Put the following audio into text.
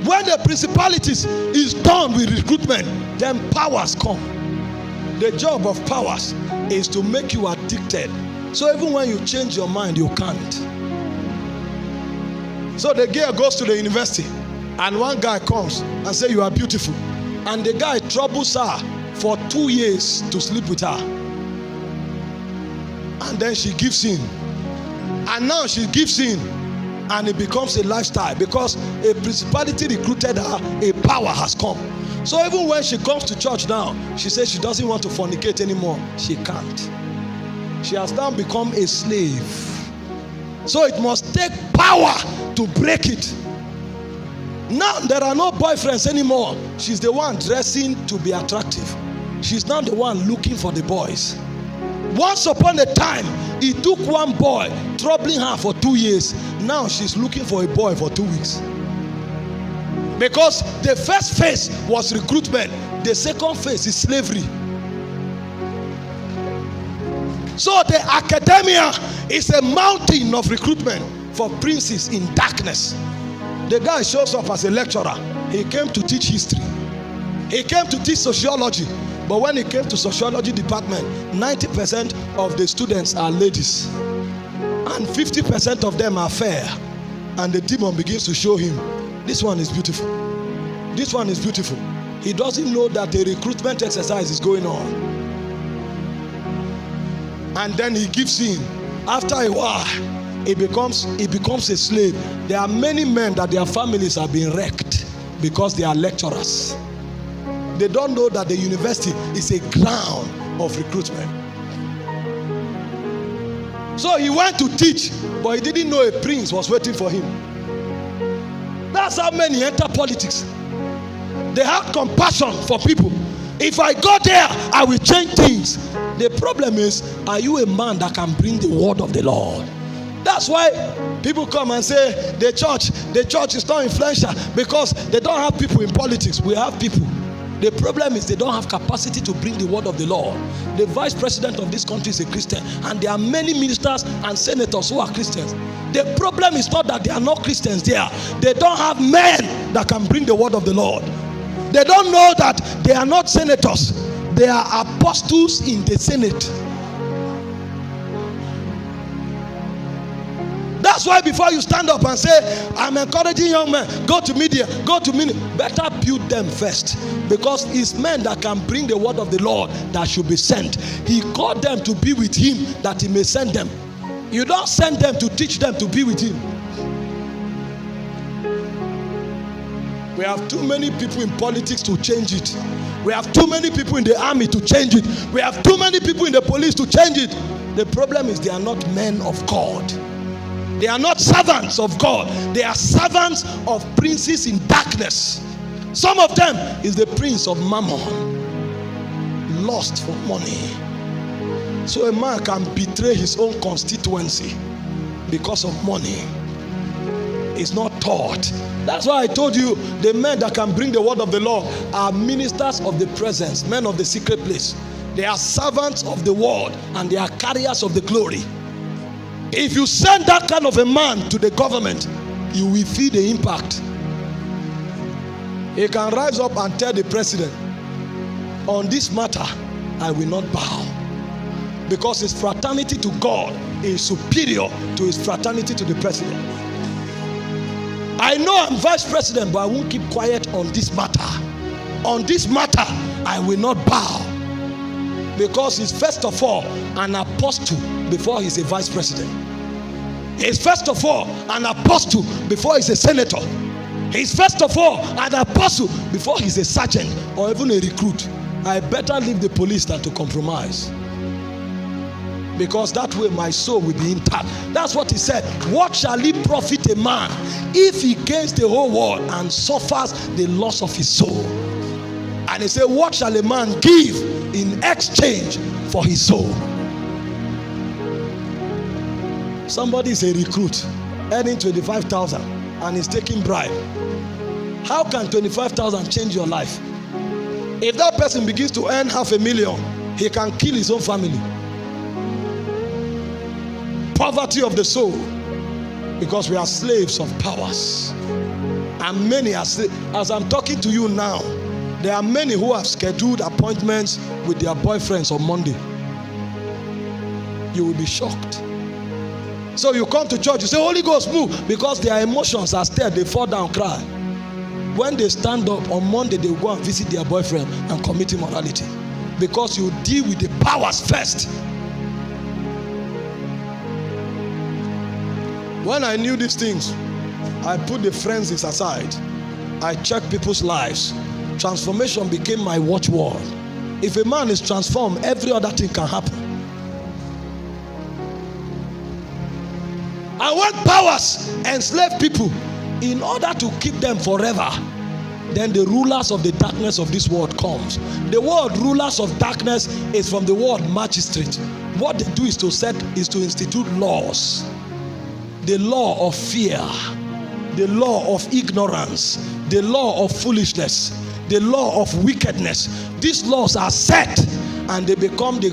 When the principalities is done with recruitment, then powers come. The job of powers is to make you addicted. So even when you change your mind, you can't. So the girl goes to the university, and one guy comes and says, you are beautiful. And the guy troubles her for 2 years to sleep with her. And then she gives in. And now she gives in. And it becomes a lifestyle because a principality recruited her, a power has come. So even when she comes to church now, she says she doesn't want to fornicate anymore. She can't. She has now become a slave. So it must take power to break it. Now there are no boyfriends anymore. She's the one dressing to be attractive. She's now the one looking for the boys. Once upon a time, it took one boy troubling her for 2 years. Now she's looking for a boy for 2 weeks. Because the first phase was recruitment. The second phase is slavery. So the academia is a mountain of recruitment for princes in darkness. The guy shows up as a lecturer. He came to teach history. He came to teach sociology. But when he came to sociology department, 90% of the students are ladies. And 50% of them are fair. And the demon begins to show him, this one is beautiful. This one is beautiful. He doesn't know that a recruitment exercise is going on. And then he gives in. After a while, he becomes a slave. There are many men that their families are being wrecked because they are lecturers. They don't know that the university is a ground of recruitment. So he went to teach, but he didn't know a prince was waiting for him. That's how many enter politics. They have compassion for people. If I go there, I will change things. The problem is, are you a man that can bring the word of the Lord? That's why people come and say the church is not influential because they don't have people in politics. We have people. The problem is they don't have capacity to bring the word of the Lord. The vice president of this country is a Christian, and there are many ministers and senators who are Christians. The problem is not that they are not Christians there. They don't have men that can bring the word of the Lord. They don't know that they are not senators. They are apostles in the Senate. That's why before you stand up and say, I'm encouraging young men, go to media, better build them first. Because it's men that can bring the word of the Lord that should be sent. He called them to be with him that he may send them. You don't send them to teach them to be with him. We have too many people in politics to change it. We have too many people in the army to change it. We have too many people in the police to change it. The problem is they are not men of God. They are not servants of God. They are servants of princes in darkness. Some of them is the prince of Mammon. Lust for money. So a man can betray his own constituency because of money. It's not taught. That's why I told you the men that can bring the word of the Lord are ministers of the presence, men of the secret place. They are servants of the word and they are carriers of the glory. If you send that kind of a man to the government, you will feel the impact. He can rise up and tell the president, on this matter, I will not bow. Because his fraternity to God is superior to his fraternity to the president. I know I'm vice president, but I won't keep quiet on this matter. On this matter, I will not bow. Because he's first of all an apostle before he's a vice president. He's first of all an apostle before he's a senator. He's first of all an apostle before he's a sergeant or even a recruit. I better leave the police than to compromise. Because that way my soul will be intact. That's what he said. What shall it profit a man if he gains the whole world and suffers the loss of his soul? And he said, what shall a man give in exchange for his soul? Somebody is a recruit earning 25,000 and is taking bribe. How can 25,000 change your life? If that person begins to earn 500,000, he can kill his own family. Poverty of the soul, because we are slaves of powers. And many, as I'm talking to you now, there are many who have scheduled appointments with their boyfriends on Monday. You will be shocked. So you come to church, you say, Holy Ghost, move, because their emotions are stirred, they fall down, cry. When they stand up on Monday, they will go and visit their boyfriend and commit immorality, because you deal with the powers first. When I knew these things, I put the frenzies aside. I checked people's lives. Transformation became my watchword. If a man is transformed, every other thing can happen. And when powers enslave people in order to keep them forever, then the rulers of the darkness of this world comes. The word rulers of darkness is from the word magistrate. What they do is to institute laws. The law of fear, the law of ignorance, the law of foolishness, the law of wickedness. These laws are set and they become the